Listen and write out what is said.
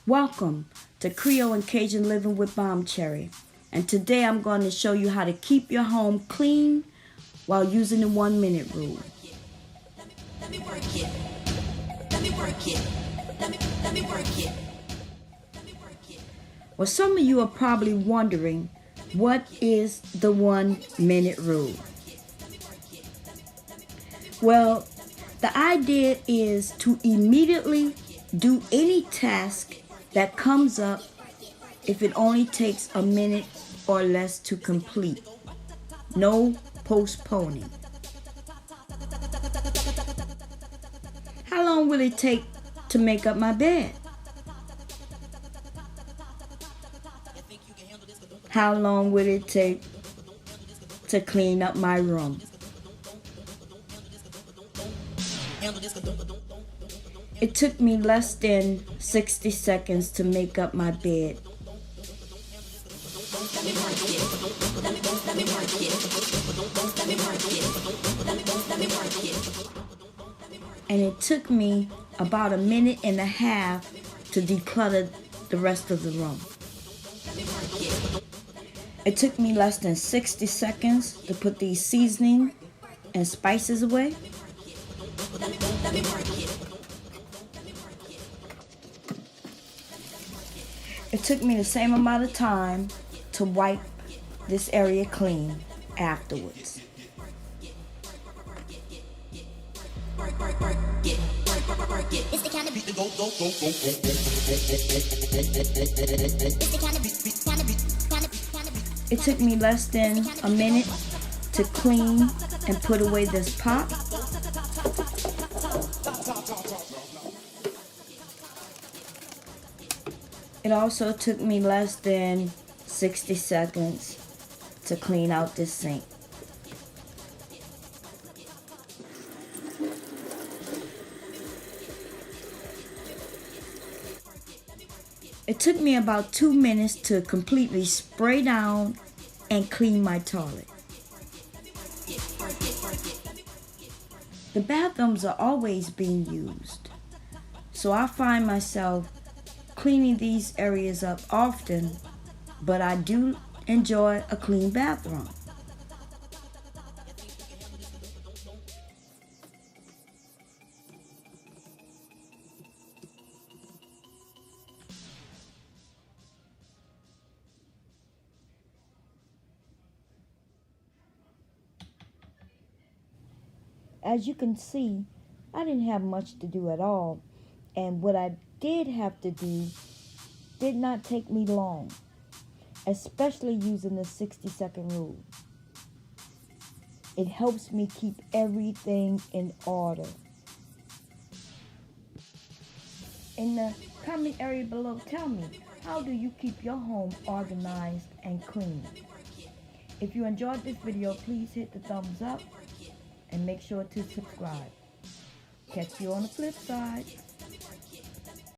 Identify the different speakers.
Speaker 1: Welcome to Creole and Cajun Living with Bomb Cherry. And today I'm going to show you how to keep your home clean while using the 1 minute rule.
Speaker 2: Let me work it. Let me work it. Let me work it.
Speaker 1: Well, some of you are probably wondering, what is the 1 minute rule? Well, the idea is to immediately do any task that comes up if it only takes a minute or less to complete. No postponing. How long will it take to make up my bed? How long will it take to clean up my room? It took me less than 60 seconds to make up my bed. And it took me about a minute and a half to declutter the rest of the room. It took me less than 60 seconds to put these seasoning and spices away. It took me the same amount of time to wipe this area clean afterwards.
Speaker 2: It's the kind of beat
Speaker 1: It took me less than a minute to clean and put away this pot. It also took me less than 60 seconds to clean out this sink. It took me about 2 minutes to completely spray down and clean my toilet. The bathrooms are always being used, so I find myself cleaning these areas up often, but I do enjoy a clean bathroom. As you can see, I didn't have much to do at all, and what I did have to do did not take me long, especially using the 60-second rule. It helps me keep everything in order. In the comment area below, tell me, how do you keep your home organized and clean? If you enjoyed this video, please hit the thumbs up and make sure to subscribe. Catch you on the flip side.